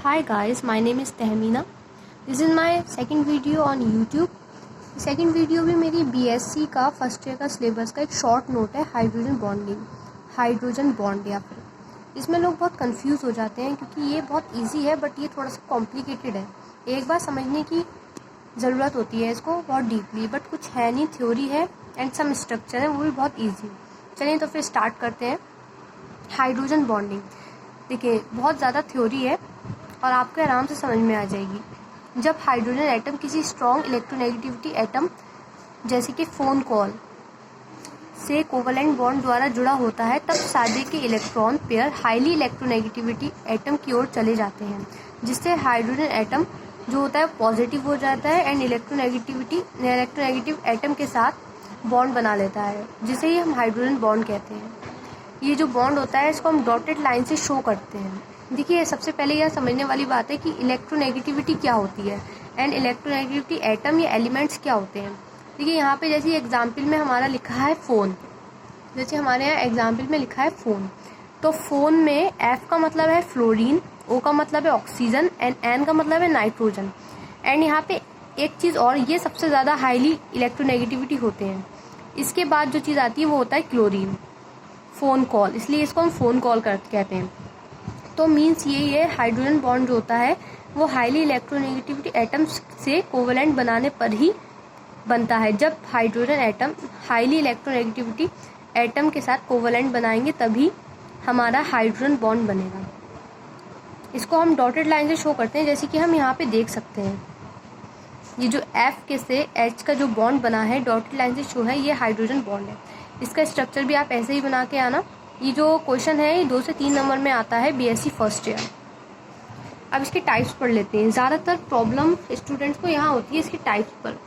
Hi guys, my name is Tehmeena. This is my second video on YouTube. Second video भी मेरी BSc का first year का syllabus का एक short note है हाइड्रोजन बॉन्डिंग, हाइड्रोजन बॉन्ड या फिर इसमें लोग बहुत कंफ्यूज हो जाते हैं क्योंकि ये बहुत इजी है बट ये थोड़ा सा कॉम्प्लिकेटेड है। एक बार समझने की ज़रूरत होती है इसको बहुत डीपली, बट कुछ है नहीं, थ्योरी है एंड सम स्ट्रक्चर है, वो भी बहुत ईजी। चलिए तो फिर स्टार्ट करते हैं। हाइड्रोजन बॉन्डिंग देखिए बहुत ज़्यादा थ्योरी है और आपको आराम से समझ में आ जाएगी। जब हाइड्रोजन एटम किसी स्ट्रॉन्ग इलेक्ट्रोनेगेटिविटी एटम जैसे कि फ़ोन कॉल से कोवलेंट बॉन्ड द्वारा जुड़ा होता है तब सादे के electron pair highly electronegativity atom की ओर चले जाते हैं, जिससे हाइड्रोजन एटम जो होता है पॉजिटिव हो जाता है एंड इलेक्ट्रोनेगेटिव एटम के साथ बॉन्ड बना लेता है, जिसे ही हम हाइड्रोजन बॉन्ड कहते हैं। ये जो बॉन्ड होता है इसको हम डॉटेड लाइन से शो करते हैं। देखिए सबसे पहले यह समझने वाली बात है कि इलेक्ट्रोनेगेटिविटी क्या होती है एंड इलेक्ट्रोनेगेटिविटी एटम या एलिमेंट्स क्या होते हैं। देखिए यहाँ पे जैसे एग्जाम्पल में हमारा लिखा है फ़ोन, जैसे हमारे यहाँ एग्जाम्पल में लिखा है फ़ोन, तो फ़ोन में एफ का मतलब है फ्लोरीन, ओ का मतलब है ऑक्सीजन एंड एन का मतलब है नाइट्रोजन। एंड यहाँ पे एक चीज़ और, ये सबसे ज़्यादा हाईली इलेक्ट्रोनेगेटिविटी होते हैं। इसके बाद जो चीज़ आती है वो होता है क्लोरीन, फ़ोन कॉल, इसलिए इसको हम फ़ोन कॉल कहते हैं। तो मीन्स यही है, हाइड्रोजन बॉन्ड जो होता है वो हाईली इलेक्ट्रोनेगेटिविटी एटम्स से कोवलेंट बनाने पर ही बनता है। जब hydrogen atom highly electronegativity atom के साथ कोवलेंट बनाएंगे तभी हमारा हाइड्रोजन बॉन्ड बनेगा। इसको हम डॉटेड लाइन से शो करते हैं, जैसे कि हम यहाँ पे देख सकते हैं। ये जो एफ के से एच का जो बॉन्ड बना है डॉटेड लाइन से शो है, ये हाइड्रोजन बॉन्ड है। इसका स्ट्रक्चर भी आप ऐसे ही बना के आना। ये जो क्वेश्चन है ये 2 से 3 नंबर में आता है बीएससी फर्स्ट ईयर। अब इसके टाइप्स पढ़ लेते हैं। ज़्यादातर प्रॉब्लम स्टूडेंट्स को यहाँ होती है इसके टाइप्स पर।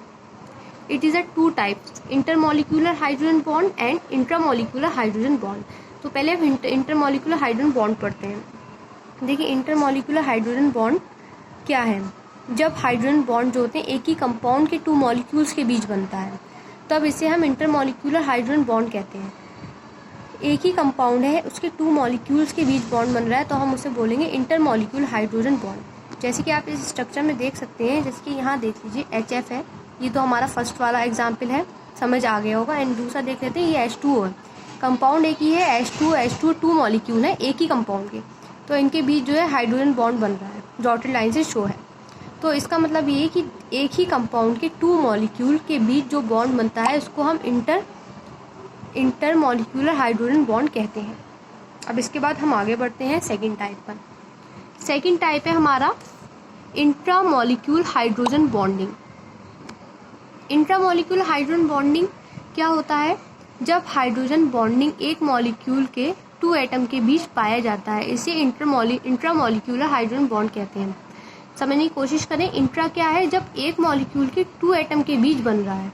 It is a 2 types, intermolecular hydrogen bond and intramolecular hydrogen bond. तो पहले हम इंटरमॉलिक्यूलर हाइड्रोजन बॉन्ड पढ़ते हैं। देखिए इंटरमॉलिक्यूलर हाइड्रोजन बॉन्ड क्या है। जब हाइड्रोजन बॉन्ड जो होते हैं एक ही कंपाउंड के 2 मॉलिक्यूल्स के बीच बनता है तब इसे हम इंटरमॉलिक्यूलर हाइड्रोजन बॉन्ड कहते हैं। एक ही कंपाउंड है, उसके 2 मॉलिक्यूल्स के बीच बॉन्ड बन रहा है तो हम उसे बोलेंगे इंटरमॉलिक्यूलर हाइड्रोजन बॉन्ड। जैसे कि आप इस स्ट्रक्चर में देख सकते हैं, जैसे कि यहाँ देख लीजिए HF है, ये तो हमारा फर्स्ट वाला एग्जाम्पल है, समझ आ गया होगा। एंड दूसरा देख लेते हैं, ये H2O है, कंपाउंड एक ही है, H2 2 मॉलिक्यूल है एक ही कंपाउंड के, तो इनके बीच जो है हाइड्रोजन बॉन्ड बन रहा है, डॉटेड लाइन से शो है। तो इसका मतलब ये है कि एक ही कंपाउंड के 2 मॉलिक्यूल के बीच जो बॉन्ड बनता है उसको हम इंटरमॉलिक्यूलर हाइड्रोजन बॉन्ड कहते हैं। अब इसके बाद हम आगे बढ़ते हैं सेकंड टाइप पर। सेकंड टाइप है हमारा इंट्रामॉलिक्यूल हाइड्रोजन बॉन्डिंग। इंट्रामॉलिक्यूल हाइड्रोजन बॉन्डिंग क्या होता है, जब हाइड्रोजन बॉन्डिंग एक मॉलिक्यूल के 2 एटम के बीच पाया जाता है, इसे इंट्रामॉलिक्यूलर हाइड्रोजन बॉन्ड कहते हैं। समझने की कोशिश करें, इंट्रा क्या है, जब एक मॉलिक्यूल के 2 एटम के बीच बन रहा है,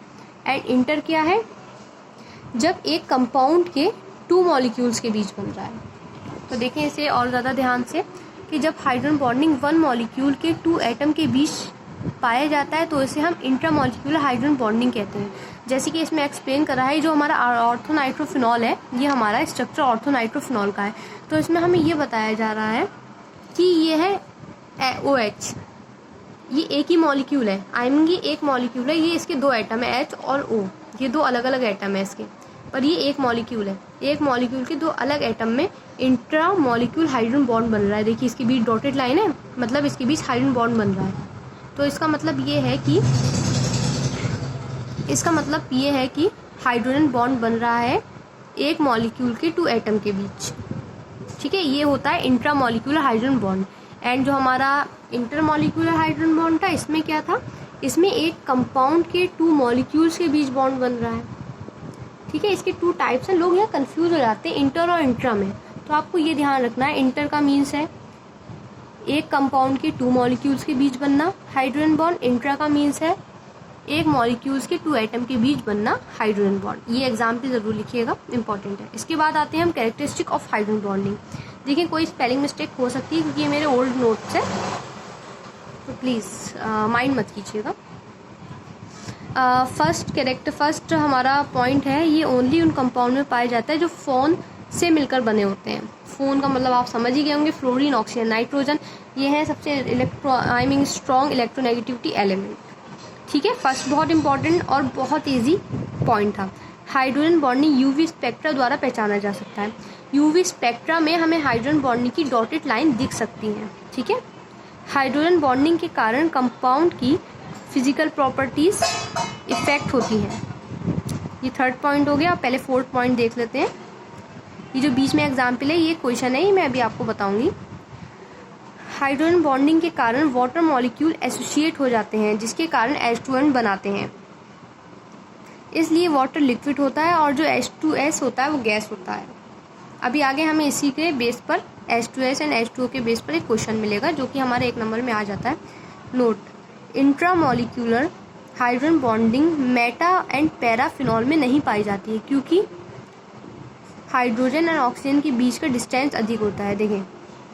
एंड इंटर क्या है, जब एक कंपाउंड के 2 मॉलिक्यूल्स के बीच बन रहा है। तो देखें इसे और ज़्यादा ध्यान से कि जब हाइड्रोजन बॉन्डिंग 1 मॉलिक्यूल के 2 एटम के बीच पाया जाता है तो इसे हम इंट्रामॉलिक्यूलर हाइड्रोजन बॉन्डिंग कहते हैं। जैसे कि इसमें एक्सप्लेन करा है, जो हमारा ऑर्थोनाइट्रोफिनॉल है, ये हमारा स्ट्रक्चर ऑर्थोनाइट्रोफिनॉल का है, तो इसमें हमें ये बताया जा रहा है कि ये है OH, ये एक ही मॉलिक्यूल है, आई मीन ये एक मॉलिक्यूल है, ये इसके 2 एटम है H और O, ये 2 अलग अलग एटम है इसके, पर ये एक मॉलिक्यूल है। एक मॉलिक्यूल के 2 अलग एटम में इंट्रा मॉलिक्यूल हाइड्रोजन बॉन्ड बन रहा है। देखिए इसके बीच डॉटेड लाइन है, मतलब इसके बीच हाइड्रोजन बॉन्ड बन रहा है। तो इसका मतलब ये है कि हाइड्रोजन बॉन्ड बन रहा है एक मॉलिक्यूल के 2 एटम के बीच, ठीक है, ये होता है intra molecular hydrogen bond. And जो हमारा इंटरमॉलिक्यूलर हाइड्रोजन बॉन्ड था, इसमें क्या था, इसमें एक कंपाउंड के 2 मॉलिक्यूल्स के बीच बॉन्ड बन रहा है, ठीक है। इसके 2 टाइप्स हैं, लोग यहाँ कंफ्यूज हो जाते हैं इंटर और इंट्रा में, तो आपको ये ध्यान रखना है, इंटर का मीन्स है एक कंपाउंड के 2 मॉलिक्यूल्स के बीच बनना हाइड्रोजन बॉन्ड, इंट्रा का मीन्स है एक मॉलिक्यूल्स के 2 एटम के बीच बनना हाइड्रोजन बॉन्ड। ये एग्जाम्पल जरूर लिखिएगा, इंपॉर्टेंट है। इसके बाद आते हैं हम कैरेक्टरिस्टिक ऑफ हाइड्रोजन बॉन्डिंग। देखिए कोई स्पेलिंग मिस्टेक हो सकती है क्योंकि ये मेरे ओल्ड नोट्स है, तो प्लीज़ माइंड मत कीजिएगा। फर्स्ट हमारा पॉइंट है, ये ओनली उन कंपाउंड में पाया जाता है जो फ़ोन से मिलकर बने होते हैं। फ़ोन का मतलब आप समझ ही गए होंगे, फ्लोरीन, ऑक्सीजन, नाइट्रोजन, ये है सबसे स्ट्रॉन्ग इलेक्ट्रोनेगेटिविटी एलिमेंट। ठीक है, फर्स्ट बहुत इंपॉर्टेंट और बहुत ईजी पॉइंट था। हाइड्रोजन बॉन्डिंग यूवी स्पेक्ट्रा द्वारा पहचाना जा सकता है। यूवी स्पेक्ट्रा में हमें हाइड्रोजन बॉन्डिंग की डॉटेड लाइन दिख सकती है। ठीक है, हाइड्रोजन बॉन्डिंग के कारण कंपाउंड की फिजिकल प्रॉपर्टीज इफेक्ट होती हैं। ये थर्ड पॉइंट हो गया। पहले फोर्थ पॉइंट देख लेते हैं। ये जो बीच में एग्जाम्पल है, ये क्वेश्चन है, ये मैं अभी आपको बताऊंगी। हाइड्रोजन बॉन्डिंग के कारण वाटर मॉलिक्यूल एसोसिएट हो जाते हैं, जिसके कारण H2N बनाते हैं। इसलिए वाटर लिक्विड होता है और जो H2S होता है वो गैस होता है। अभी आगे हमें इसी के बेस पर H2S एंड H2O के बेस पर एक क्वेश्चन मिलेगा, जो कि हमारे 1 नंबर में आ जाता है। Note, intramolecular hydrogen bonding meta and para phenol में नहीं पाई जाती है, क्योंकि हाइड्रोजन एंड ऑक्सीजन के बीच का डिस्टेंस अधिक होता है। देखें,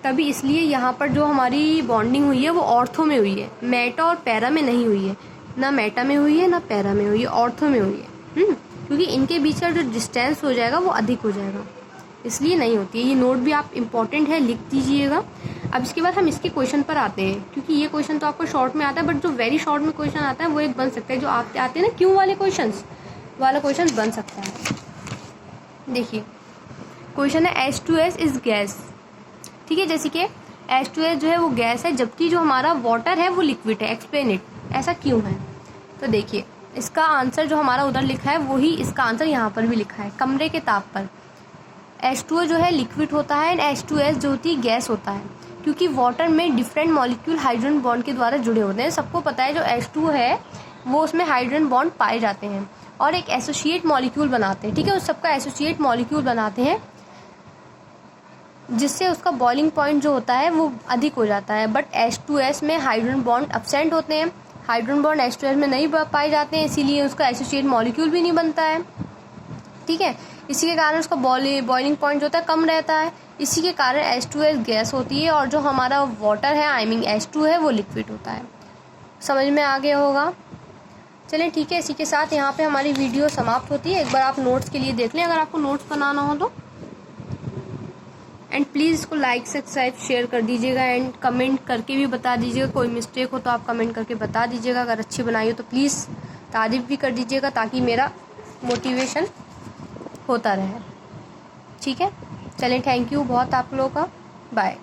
तभी इसलिए यहाँ पर जो हमारी बॉन्डिंग हुई है वो ऑर्थो में हुई है, मेटा और पैरा में नहीं हुई है। ना मेटा में हुई है ना पैरा में हुई है, ऑर्थो में हुई है। क्योंकि इनके बीच का जो डिस्टेंस हो जाएगा वो अधिक हो जाएगा, इसलिए नहीं होती है। ये नोट भी आप इम्पॉर्टेंट है, लिख दीजिएगा। अब इसके बाद हम इसके क्वेश्चन पर आते हैं, क्योंकि ये क्वेश्चन तो आपको शॉर्ट में आता है, बट जो वेरी शॉर्ट में क्वेश्चन आता है वो एक बन सकता है, जो आप आते हैं ना क्यों वाले क्वेश्चन वाला क्वेश्चन बन सकता है। देखिए, क्वेश्चन है H2S इज गैस। ठीक है, जैसे कि H2S जो है वो गैस है, जबकि जो हमारा वाटर है वो लिक्विड है। एक्सप्लेन इट, ऐसा क्यों है? तो देखिए, इसका आंसर जो हमारा उधर लिखा है वही इसका आंसर यहाँ पर भी लिखा है। कमरे के ताप पर H2O जो है लिक्विड होता है एंड H2S जो होती है गैस होता है, क्योंकि वाटर में डिफरेंट मॉलिक्यूल हाइड्रोजन बॉन्ड के द्वारा जुड़े होते हैं। सबको पता है जो H2O है वो उसमें हाइड्रोजन बॉन्ड पाए जाते हैं और एक एसोसिएट मॉलिक्यूल बनाते हैं। ठीक है, उस सबका एसोसिएट मॉलिक्यूल बनाते हैं, जिससे उसका बॉइलिंग पॉइंट जो होता है वो अधिक हो जाता है। बट H2S में हाइड्रोजन बॉन्ड एब्सेंट होते हैं, हाइड्रोजन बॉन्ड H2S में नहीं पाए जाते हैं, इसीलिए उसका एसोसिएट मॉलिक्यूल भी नहीं बनता है। ठीक है, इसी के कारण उसका बॉइलिंग पॉइंट जो होता है कम रहता है। इसी के कारण H2S गैस होती है और जो हमारा वाटर है, आई मीन H2 है, वो लिक्विड होता है। समझ में आ गया होगा? चलें, ठीक है, इसी के साथ यहाँ पे हमारी वीडियो समाप्त होती है। एक बार आप नोट्स के लिए देख लें अगर आपको नोट्स बनाना हो तो। एंड प्लीज़ इसको लाइक, सब्सक्राइब, शेयर कर दीजिएगा एंड कमेंट करके भी बता दीजिएगा। कोई मिस्टेक हो तो आप कमेंट करके बता दीजिएगा। अगर अच्छी बनाई हो तो प्लीज़ तारीफ़ भी कर दीजिएगा, ताकि मेरा मोटिवेशन होता रहे। ठीक है, चलें, थैंक यू बहुत आप लोगों का, बाय।